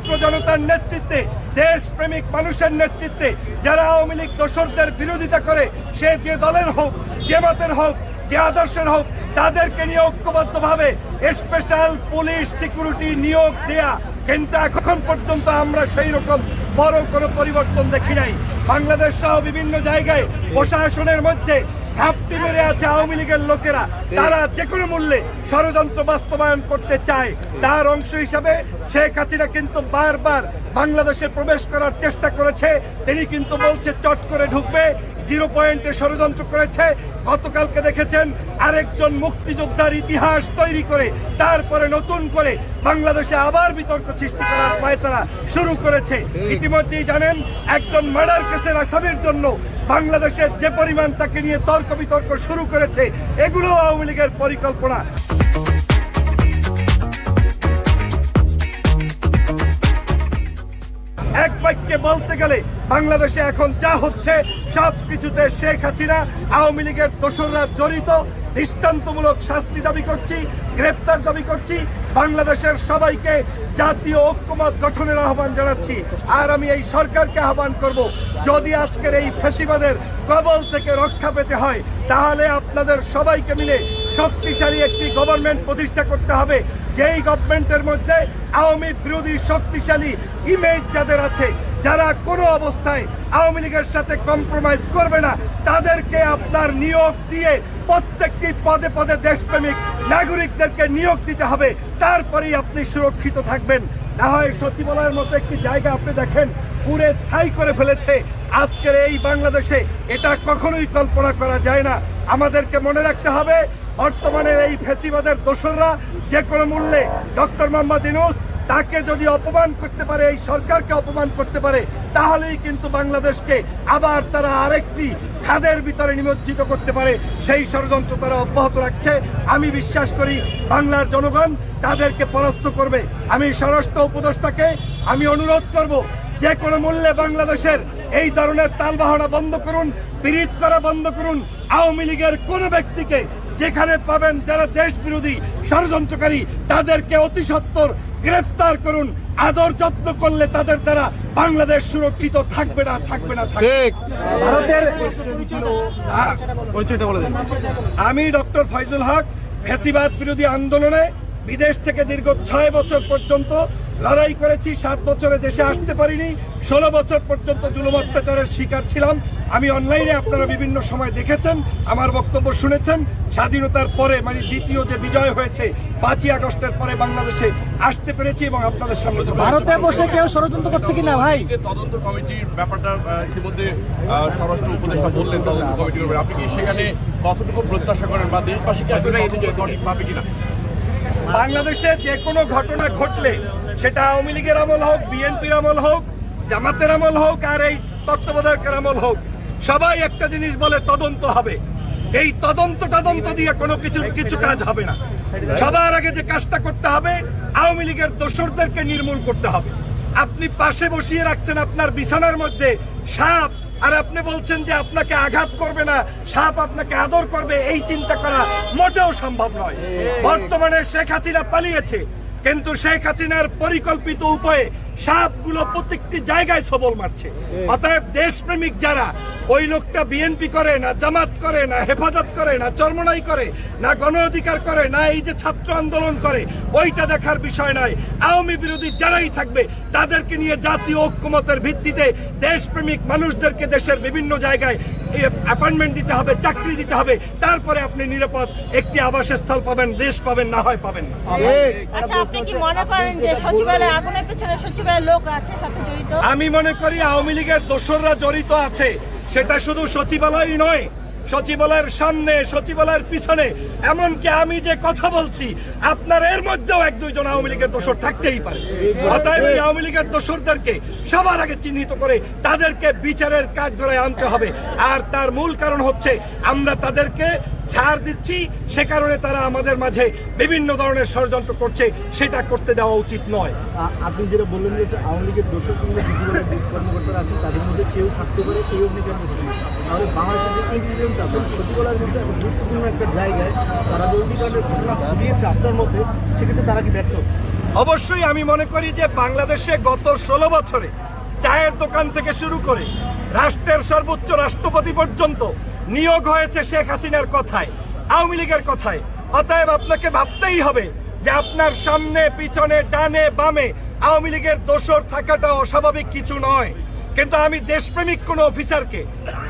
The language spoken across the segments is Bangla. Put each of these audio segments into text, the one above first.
ছাত্র জনতার নেতৃত্বে, দেশপ্রেমিক মানুষের নেতৃত্বে যারা আওয়ামী লীগ দোসরদের বিরোধিতা করে, সে যে দলের হোক, যে মতের হোক, যে আদর্শের হোক, তাদেরকে নিয়ে ঐক্যবদ্ধভাবে স্পেশাল পুলিশ সিকিউরিটি নিয়োগ দেয়া। কিন্তু এখন পর্যন্ত আমরা সেই রকম বড় কোনো পরিবর্তন দেখি নাই। বাংলাদেশ সহ বিভিন্ন জায়গায় প্রশাসনের মধ্যে ঘাপটি মেরে আছে আওয়ামী লীগের লোকেরা। তারা যে কোনো মূল্যে ষড়যন্ত্র বাস্তবায়ন করতে চায়। তার অংশ হিসাবে শেখ হাসিনা কিন্তু বারবার বাংলাদেশে প্রবেশ করার চেষ্টা করেছে। তিনি কিন্তু বলছে চট করে ঢুকবে, 0 পয়েন্টে ষড়যন্ত্র করেছে। গতকালকে দেখেছেন আরেকজন মুক্তিযোদ্ধার ইতিহাস তৈরি করে তারপরে নতুন করে বাংলাদেশে আবার বিতর্ক সৃষ্টি করার পায়তারা শুরু করেছে। ইতিমধ্যেই জানেন একজন মার্ডার কেসের আসামির জন্য বাংলাদেশের যে পরিমাণ তাকে নিয়ে তর্ক বিতর্ক শুরু করেছে, এগুলো আওয়ামী লীগের পরিকল্পনা। এক বাক্যে বলতে গেলে বাংলাদেশে এখন যা হচ্ছে সবকিছুতে শেখ হাসিনা, আওয়ামী লীগের দোসররা জড়িত। দৃষ্টান্তমূলক শাস্তি দাবি করছি, গ্রেপ্তার দাবি করছি। বাংলাদেশের সবাইকে জাতীয় ঐক্যমত গঠনের আহ্বান জানাচ্ছি। আর আমি এই সরকারকে আহ্বান করব, যদি আজকের এই ফ্যাসিবাদের কবল থেকে রক্ষা পেতে হয়, তাহলে আপনাদের সবাইকে মিলে শক্তিশালী একটি গভর্নমেন্ট প্রতিষ্ঠা করতে হবে। যেই গভর্নমেন্টের মধ্যে আওয়ামী বিরোধী শক্তিশালী ইমেজ যাদের আছে, যারা কোনো অবস্থায় আওয়ামী লীগের সাথে কম্প্রোমাইজ করবে না, তাদেরকে আপনার নিয়োগ দিয়ে প্রত্যেকটি পদে পদে দেশপ্রেমিক নাগরিকদেরকে নিয়োগ দিতে হবে। তারপরেই আপনি সুরক্ষিত থাকবেন। না হয় সচিবালয়ের মতো একটি জায়গা আপনি দেখেন পুরে ছাই করে ফেলেছে। আজকের এই বাংলাদেশে এটা কখনোই কল্পনা করা যায় না। আমাদেরকে মনে রাখতে হবে, বর্তমানের এই ফ্যাসিবাদের দোসররা যে কোনো মূল্যে ডক্টর মোহাম্মদ ইউনূস তাকে যদি অপমান করতে পারে, এই সরকারকে অপমান করতে পারে, তাহলেই কিন্তু বাংলাদেশকে আবার তারা আরেকটি খাদের ভিতরে নিমজ্জিত করতে পারে। সেই ষড়যন্ত্র তারা অব্যাহত রাখছে। আমি বিশ্বাস করি বাংলার জনগণ তাদেরকে পরাস্ত করবে। আমি স্বরাষ্ট্র উপদেষ্টাকে আমি অনুরোধ করব, যে কোনো মূল্যে বাংলাদেশের এই ধরনের তালবাহনা বন্ধ করুন, পীড়িত করা বন্ধ করুন। আওয়ামী লীগের কোন ব্যক্তিকে যেখানে পাবেন যারা দেশ বিরোধী ষড়যন্ত্রকারী, তাদেরকে অতি সত্বর গ্রেপ্তার করুন। আদর যত্ন করলে তাদের দ্বারা বাংলাদেশ সুরক্ষিত থাকবে না, থাকবে না, থাকবে। ভারতের আমি ডক্টর ফয়জুল হক, ফ্যাসিবাদ বিরোধী আন্দোলনে বিদেশ থেকে দীর্ঘ 6 বছর পর্যন্ত লড়াই করেছি। 7 বছরে দেশে আসতে পারিনি। 16 বছর পর্যন্ত জুলুম অত্যাচারের শিকার ছিলাম। আমি অনলাইনে আপনারা বিভিন্ন সময় দেখেছেন, আমার বক্তব্য শুনেছেন। স্বাধীনতার পরে মানে দ্বিতীয় যে বিজয় হয়েছে 5ই আগস্টের পরে বাংলাদেশে আসতে পেরেছি এবং আপনাদের সামনে। ভারতে বসে কেউ ষড়যন্ত্র করছে কিনা ভাই? তদন্ত কমিটির ব্যাপারটা ইতিমধ্যে স্বরাষ্ট্র উপদেষ্টা বললেন তদন্ত কমিটির ব্যাপারে। আপনি কি সেখানে কতটুকু প্রত্যাশা করেন বা দেশবাসীকে আসলে সঠিক পাবে কিনা? বাংলাদেশে যে কোনো ঘটনা ঘটলে সেটা আওয়ামী লীগের আমল হোক, বিএনপির আমল হোক, জামাতের আমল হোক, আর এই তত্ত্বাবধায়কের আমল হোক, সবাই একটা জিনিস বলে তদন্ত হবে। এই তদন্ত দিয়ে কোনো কিছু কাজ হবে না। সবার আগে যে কাজটা করতে হবে, আওয়ামী লীগের দোসরদেরকে নির্মূল করতে হবে। আপনি পাশে বসিয়ে রাখছেন আপনার বিছানার মধ্যে সাপ, আর আপনি বলছেন যে আপনাকে আঘাত করবে না, সাপ আপনাকে আদর করবে। এই চিন্তা করা মোটেও সম্ভব নয়। বর্তমানে শেখ হাসিনা পালিয়েছে, কিন্তু শেখ হাসিনার পরিকল্পিত উপায়ে সাপগুলো প্রত্যেকটি জায়গায় সবল মারছে। অতএব দেশপ্রেমিক যারা, ওই লোকটা বিএনপি করে না, জামাত করে না, হেফাজত করে না, চরমনাই করে না, গণ অধিকার করে না, এই যে ছাত্র আন্দোলন করে, ওইটা দেখার বিষয় নয়। আওয়ামী বিরোধী যারাই থাকবে তাদেরকে নিয়ে জাতীয় ঐক্যমতের ভিত্তিতে দেশপ্রেমিক মানুষদেরকে দেশের বিভিন্ন জায়গায় অ্যাপয়েন্টমেন্ট দিতে হবে, চাকরি দিতে হবে। তারপরে আপনি নিরাপদ একটি আবাসস্থল পাবেন, দেশ পাবেন, না হয় পাবেন না। আচ্ছা, আপনি কি মনে করেন যে সচিবালয়ে আগুনের পেছনে সচিবালয়ের লোক আছে সাথে জড়িত? আমি মনে করি আওয়ামী লীগের দোসররা জড়িত আছে। সেটা শুধু সচিবালয়ই নয়, সচিবালয়ের সামনে, সচিবালয়ের পিছনে, এমনকি আমি যে কথা বলছি আপনার এর মধ্যেও 1-2 জন আওয়ামী লীগের দোসর থাকতেই পারে। অতএব এই আওয়ামী লীগের দোসরদেরকে সবার আগে চিহ্নিত করে তাদেরকে বিচারের কাঠগড়ায় আনতে হবে। আর তার মূল কারণ হচ্ছে আমরা তাদেরকে ছাড় দিচ্ছি, সে কারণে তারা আমাদের মাঝে বিভিন্ন ধরনের ষড়যন্ত্র করছে। সেটা করতে দেওয়া উচিত নয়। আপনি যেটা বললেন যে আওয়ামী লীগের দোষর কিংবা কর্মকর্তারা আছে, তাদের মধ্যে কেউ থাকতে পারে, কেউ আপনি কেন বলছেন? তাহলে বাংলাদেশের যে ইন্টেলিজেন্স আছে, সচিবালয়ের মধ্যে গুরুত্বপূর্ণ একটা জায়গায় তারা যে অগ্নিকাণ্ডের ঘটনা ঘটিয়েছে আপনার মধ্যে, সেক্ষেত্রে তারা কি ব্যর্থ? অবশ্যই আমি মনে করি যে বাংলাদেশে গত 16 বছরে চায়ের দোকান থেকে শুরু করে রাষ্ট্রের সর্বোচ্চ রাষ্ট্রপতি পর্যন্ত নিয়োগ হয়েছে শেখ হাসিনার কথায়, আওয়ামী লীগের কথায়। অতএব আপনাকে ভাবতেই হবে যে আপনার সামনে পিছনে ডানে বামে আওয়ামী লীগের দোসর থাকাটা অস্বাভাবিক কিছু নয়। কিন্তু আমি দেশপ্রেমিক কোনো অফিসারকে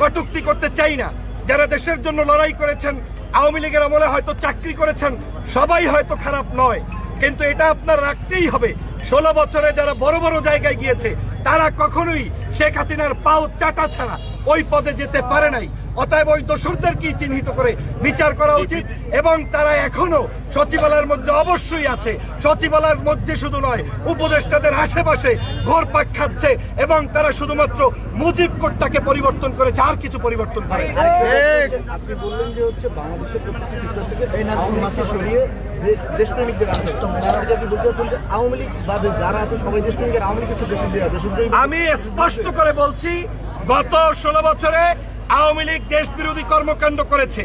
কটূক্তি করতে চাই না। যারা দেশের জন্য লড়াই করেছেন, আওয়ামী লীগের আমলে হয়তো চাকরি করেছেন, সবাই হয়তো খারাপ নয়, কিন্তু এটা আপনার রাখতেই হবে 16 বছরে যারা বড় বড় জায়গায় গিয়েছে তারা কখনোই শেখ হাসিনার পাও চাটা ছাড়া ওই পদে যেতে পারে নাই। অতএব ওই দোষরদেরকেই চিহ্নিত করে বিচার করা উচিত এবং তারা এখনো সচিবালয়ের মধ্যে অবশ্যই আছে। সচিবালয়ের মধ্যে শুধু নয়, উপদেষ্টাদের আশেপাশে ঘোরপাক খাচ্ছে এবং তারা শুধুমাত্র মুজিব কোডটাকে পরিবর্তন করেছে, আর কিছু পরিবর্তন করে। আপনি বললেন যে হচ্ছে বাংলাদেশের প্রত্যেকটি সেক্টর থেকে এই নাজমুল মাথা সরিয়ে দেশপ্রেমিকদের আপনি বলতে চাচ্ছেন যে আওয়ামী লীগ বাদে যারা আছে সবাই দেশপ্রেমিকের, আওয়ামী লীগ হচ্ছে দেশপ্রেমিক। আমি স্পষ্ট করে বলছি, গত 16 বছরে আওয়ামী লীগ দেশ বিরোধী কর্মকাণ্ড করেছে,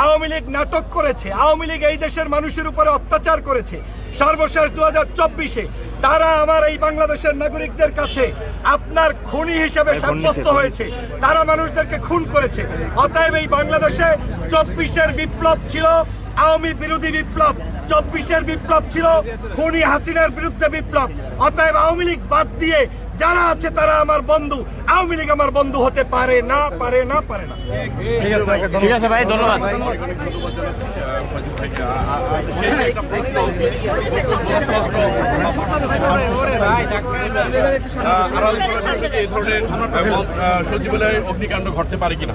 আওয়ামী লীগ নাটক করেছে, আওয়ামী লীগ এই দেশের মানুষের উপরে অত্যাচার করেছে। সর্বশেষ 2024-এ তারা আমার এই বাংলাদেশের নাগরিকদের কাছে আপনার খুনি হিসেবে সাব্যস্ত হয়েছে, তারা মানুষদেরকে খুন করেছে। অতএব এই বাংলাদেশে 24-এর বিপ্লব ছিল আওয়ামী বিরোধী বিপ্লব, 24-এর বিপ্লব ছিল খুনি হাসিনার বিরুদ্ধে বিপ্লব। অতএব আওয়ামী লীগ বাদ দিয়ে যারা আছে তারা আমার বন্ধু, আওয়ামী লীগ আমার বন্ধু হতে পারে না, পারে না, পারে না। ঠিক আছে ভাই, ধন্যবাদ। এই ধরনের সচিবালয়ে অগ্নিকাণ্ড ঘটতে পারে কিনা?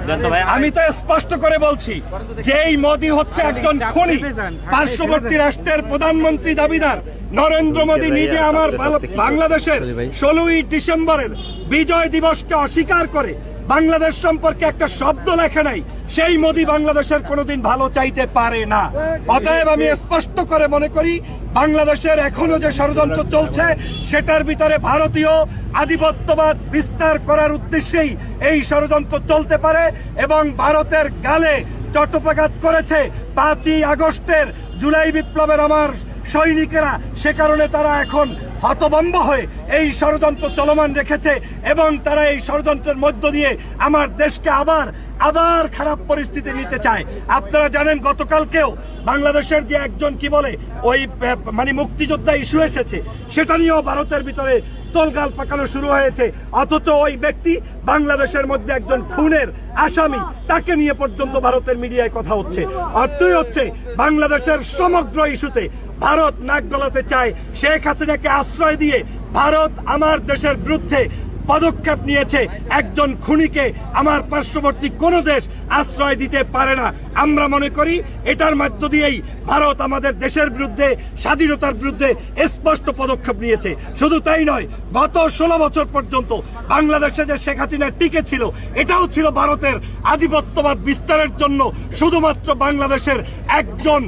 আমি তো স্পষ্ট করে বলছি যে এই মোদি হচ্ছে একজন খুনি। পার্শ্ববর্তী রাষ্ট্রের প্রধানমন্ত্রী দাবিদার নরেন্দ্র মোদী নিজে আমার বাংলাদেশের 16ই ডিসেম্বরের বিজয় দিবসকে অস্বীকার করে বাংলাদেশ সম্পর্কে একটা শব্দ লেখে নাই। সেই মোদী বাংলাদেশের কোনোদিন ভালো চাইতে পারে না। অতএব আমি স্পষ্ট করে মনে করি বাংলাদেশের এখনো যে ষড়যন্ত্র চলছে সেটার ভিতরে ভারতীয় আধিপত্যবাদ বিস্তার করার উদ্দেশ্যেই এই ষড়যন্ত্র চলতে পারে এবং ভারতের গালে চট্টপাঘাত করেছে 5ই আগস্টের জুলাই বিপ্লবের আমার সৈনিকেরা। সে কারণে তারা এখন হতভম্ব হয়ে এই ষড়যন্ত্র চলমান রেখেছে এবং তারা এই ষড়যন্ত্রের মধ্য দিয়ে আমার দেশকে আবার খারাপ পরিস্থিতি নিতে চায়। আপনারা জানেন গতকালকেও বাংলাদেশের যে একজন কি বলে ওই মানে মুক্তিযোদ্ধা ইস্যু এসেছে, সেটা নিয়েও ভারতের ভিতরে তোলগাল পাকানো শুরু হয়েছে। অথচ ওই ব্যক্তি বাংলাদেশের মধ্যে একজন খুনের আসামি, তাকে নিয়ে পর্যন্ত ভারতের মিডিয়ায় কথা হচ্ছে। অর্থই হচ্ছে বাংলাদেশের সমগ্র ইস্যুতে ভারত নাক গলাতে চায়। শেখ হাসিনাকে আশ্রয় দিয়ে ভারত আমার দেশের বিরুদ্ধে পদক্ষেপ নিয়েছে। একজন খুনিকে আমার পার্শ্ববর্তী কোনো দেশ আশ্রয় দিতে পারে না। আমরা মনে করি এটার মধ্য দিয়েই ভারত আমাদের দেশের বিরুদ্ধে, স্বাধীনতার বিরুদ্ধে স্পষ্ট পদক্ষেপ নিয়েছে। শুধু তাই নয়, গত 16 বছর পর্যন্ত বাংলাদেশে যে শেখ হাসিনা টিকে ছিল, এটাও ছিল ভারতের আধিপত্যবাদ বিস্তারের জন্য। শুধুমাত্র বাংলাদেশের একজন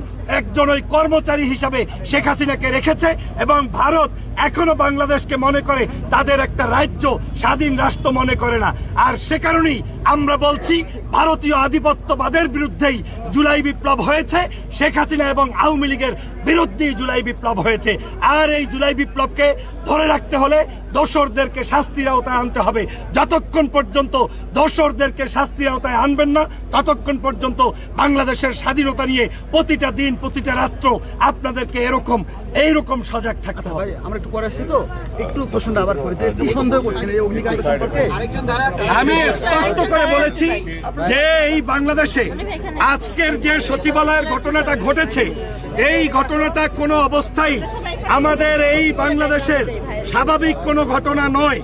ওই কর্মচারী হিসাবে শেখ হাসিনাকে রেখেছে এবং ভারত এখনো বাংলাদেশকে মনে করে তাদের একটা রাজ্য, স্বাধীন রাষ্ট্র মনে করে না। আর সে কারণেই আমরা বলছি ভারতীয় আধিপত্যবাদের বিরুদ্ধেই জুলাই বিপ্লব হয়েছে, শেখ হাসিনা এবং আওয়ামী লীগের বিরুদ্ধেই জুলাই বিপ্লব হয়েছে। আর এই জুলাই বিপ্লবকে ধরে রাখতে হলে দোষরদেরকে শাস্তির আওতায় আনতে হবে। যতক্ষণ পর্যন্ত দোষরদেরকে শাস্তির আওতায় আনবেন না, ততক্ষণ পর্যন্ত বাংলাদেশের স্বাধীনতা নিয়ে প্রতিটা দিন, প্রতিটা রাত্র আপনাদেরকে এইরকম সজাগ থাকতে হবে। আমরা একটু পরে আসছি তো একটু প্রশ্নটা আবার করে যে একটু সন্দেহ করছেন এই অগ্নিকাণ্ড সম্পর্কে। আমি স্পষ্ট করে বলেছি যে এই বাংলাদেশে আজকের যে সচিবালয়ের ঘটনাটা ঘটেছে, এই ঘটনাটা কোনো অবস্থায় আমাদের এই বাংলাদেশের স্বাভাবিক কোনো ঘটনা নয়।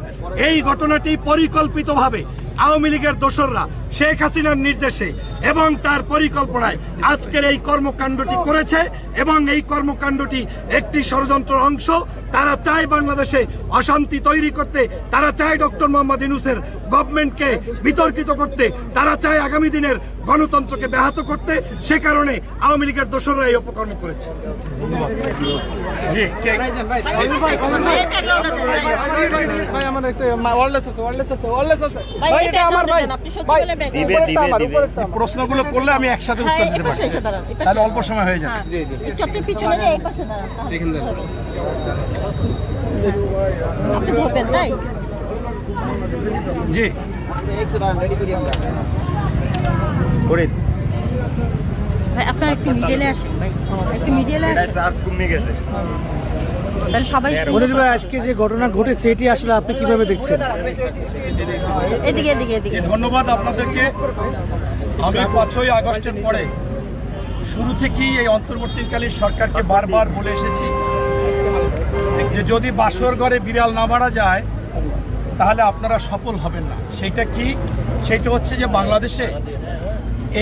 এই ঘটনাটি পরিকল্পিতভাবে আওয়ামী লীগের দোসররা শেখ হাসিনার নির্দেশে এবং তার পরিকল্পনায় আজকের এই কর্মকাণ্ডটি করেছে এবং এই কর্মকাণ্ডটি একটি ষড়যন্ত্রের অংশ। তারা চায় বাংলাদেশে অশান্তি তৈরি করতে, তারা চায় ডক্টর মোহাম্মদ ইউনূসের গভর্নমেন্টকে বিতর্কিত করতে, তারা চায় আগামী দিনের গণতন্ত্রকে ব্যাহত করতে। সে কারণে আওয়ামী লীগের দোসররা এই অপকর্ম করেছে। প্রশ্নগুলো করলে আমি একসাথে উত্তর দিতে পারি, তাহলে অল্প সময় হয়ে যাবে। পিছনে আপনি ধরবেন তাই? জি একটু দাঁড়ান, রেডি করি আমরা। ভাই আপনারা একটু মিডিয়ালে আসেন ভাই, একটু মিডিয়ালে আসেন, তাহলে সবাই শুনবে। মনির ভাই, আজকে যে ঘটনা ঘটেছে এটি আসলে আপনি কিভাবে দেখছেন? এদিকে এদিকে এদিকে। ধন্যবাদ আপনাদেরকে। আমি 5ই আগস্টের পরে শুরু থেকেই এই অন্তর্বর্তীকালীন সরকারকে বারবার বলে এসেছি যে যদি বাসর ঘরে বিড়াল না মারা যায় তাহলে আপনারা সফল হবেন না। সেইটা কি? সেইটা হচ্ছে যে বাংলাদেশে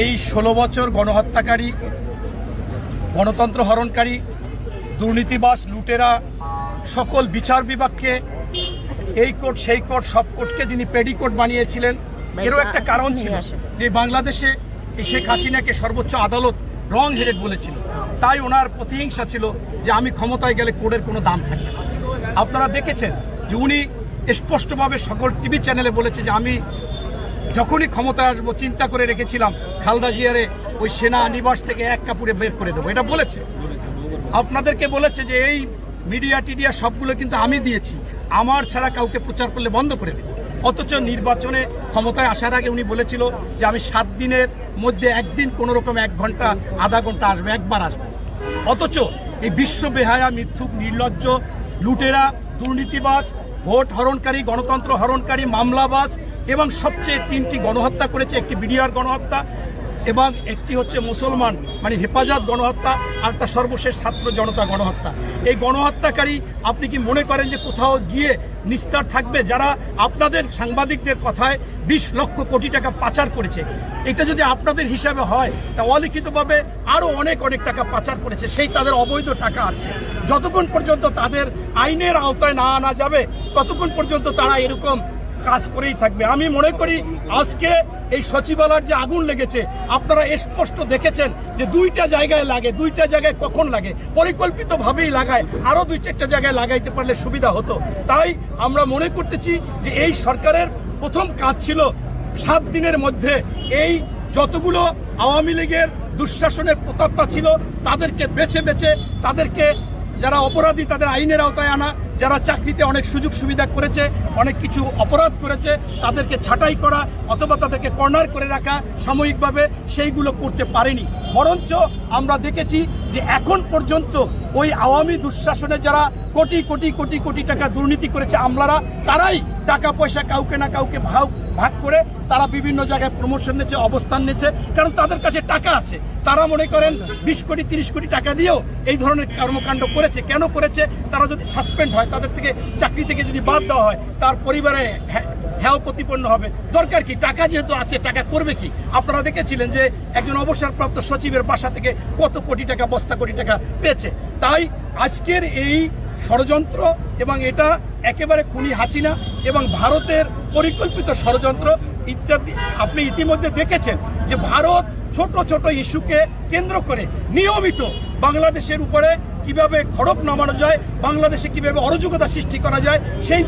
এই 16 বছর গণহত্যাকারী, গণতন্ত্র হরণকারী, দুর্নীতিবাজ, লুটেরা সকল বিচার বিভাগকে এই কোর্ট সেই কোর্ট সব কোর্টকে যিনি পেডিকোট বানিয়েছিলেন, এরও একটা কারণ ছিল যে বাংলাদেশে এই শেখ হাসিনাকে সর্বোচ্চ আদালত রং হেডেড বলেছিল। তাই ওনার প্রতিহিংসা ছিল যে আমি ক্ষমতায় গেলে কোর্টের কোনো দাম থাকবে না। আপনারা দেখেছেন যে উনি স্পষ্টভাবে সকল টিভি চ্যানেলে বলেছে যে আমি যখনই ক্ষমতায় আসবো চিন্তা করে রেখেছিলাম খালেদা জিয়ারে ওই সেনা নিবাস থেকে এক কাপড়ে বের করে দেবো, এটা বলেছে। আপনাদেরকে বলেছে যে এই মিডিয়া টিডিয়া সবগুলো কিন্তু আমি দিয়েছি, আমার ছাড়া কাউকে প্রচার করলে বন্ধ করে দেব। অথচ নির্বাচনে ক্ষমতায় আসার আগে উনি বলেছিল যে আমি 7 দিনের মধ্যে একদিন কোনো রকম 1 ঘন্টা আধা ঘন্টা আসবে, একবার আসবে। অথচ এই বিশ্ব বেহায়া, মিথ্যুক, নির্লজ্জ, লুটেরা, দুর্নীতিবাজ, ভোট হরণকারী, গণতন্ত্র হরণকারী, মামলাবাজ এবং সবচেয়ে 3টি গণহত্যা করেছে, একটি বিডিআর গণহত্যা এবং একটি হচ্ছে মুসলমান মানে হেফাজত গণহত্যা, আর একটা সর্বশেষ ছাত্র জনতা গণহত্যা। এই গণহত্যাকারী আপনি কি মনে করেন যে কোথাও গিয়ে নিস্তার থাকবে? যারা আপনাদের সাংবাদিকদের কথায় 20 লক্ষ কোটি টাকা পাচার করেছে, এটা যদি আপনাদের হিসাবে হয় তা অলিখিতভাবে আরও অনেক অনেক টাকা পাচার করেছে, সেই তাদের অবৈধ টাকা আছে। যতক্ষণ পর্যন্ত তাদের আইনের আওতায় না আনা যাবে ততক্ষণ পর্যন্ত তারা এরকম কাজ করেই থাকবে। আমি মনে করি আজকে এই সচিবালয়ের যে আগুন লেগেছে আপনারা স্পষ্ট দেখেছেন যে 2টা জায়গায় লাগে। 2টা জায়গায় কখন লাগে? পরিকল্পিতভাবেই লাগায়। আরও 2-4টা জায়গায় লাগাইতে পারলে সুবিধা হতো। তাই আমরা মনে করতেছি যে এই সরকারের প্রথম কাজ ছিল 7 দিনের মধ্যে এই যতগুলো আওয়ামী লীগের দুঃশাসনের প্রতাত্তা ছিল তাদেরকে বেছে বেছে তাদেরকে যারা অপরাধী তাদের আইনের আওতায় আনা, যারা চাকরিতে অনেক সুযোগ সুবিধা করেছে, অনেক কিছু অপরাধ করেছে তাদেরকে ছাঁটাই করা অথবা তাদেরকে কর্নার করে রাখা সাময়িকভাবে, সেইগুলো করতে পারেনি। বরঞ্চ আমরা দেখেছি যে এখন পর্যন্ত ওই আওয়ামী দুঃশাসনে যারা কোটি কোটি কোটি কোটি টাকা দুর্নীতি করেছে আমলারা, তারাই টাকা পয়সা কাউকে না কাউকে ভাগ করে তারা বিভিন্ন জায়গায় প্রমোশন নিয়েছে, অবস্থান নিয়েছে, কারণ তাদের কাছে টাকা আছে। তারা মনে করেন 20 কোটি 30 কোটি টাকা দিয়েও এই ধরনের কর্মকাণ্ড করেছে। কেন করেছে? তারা যদি সাসপেন্ড হয়, তাদের থেকে চাকরি থেকে যদি বাদ দেওয়া হয়, তার পরিবারে হ্যাঁ প্রতিপন্ন হবে। দরকার কি? টাকা যেহেতু আছে, টাকা করবে কি? আপনারা দেখেছিলেন যে একজন অবসরপ্রাপ্ত সচিবের বাসা থেকে কত কোটি টাকা, বস্তা কোটি টাকা পেয়েছে। তাই আজকের এই ষড়যন্ত্র এবং এটা একেবারে খুনি হাসিনা এবং ভারতের পরিকল্পিত ষড়যন্ত্র ইত্যাদি। আপনি ইতিমধ্যে দেখেছেন যে ভারত ছোট ছোট ইস্যুকে কেন্দ্র করে নিয়মিত বাংলাদেশের উপরে কিভাবে খড়গ নামানো যায়, বাংলাদেশে কিভাবে অরাজকতা সৃষ্টি করা যায়, সেই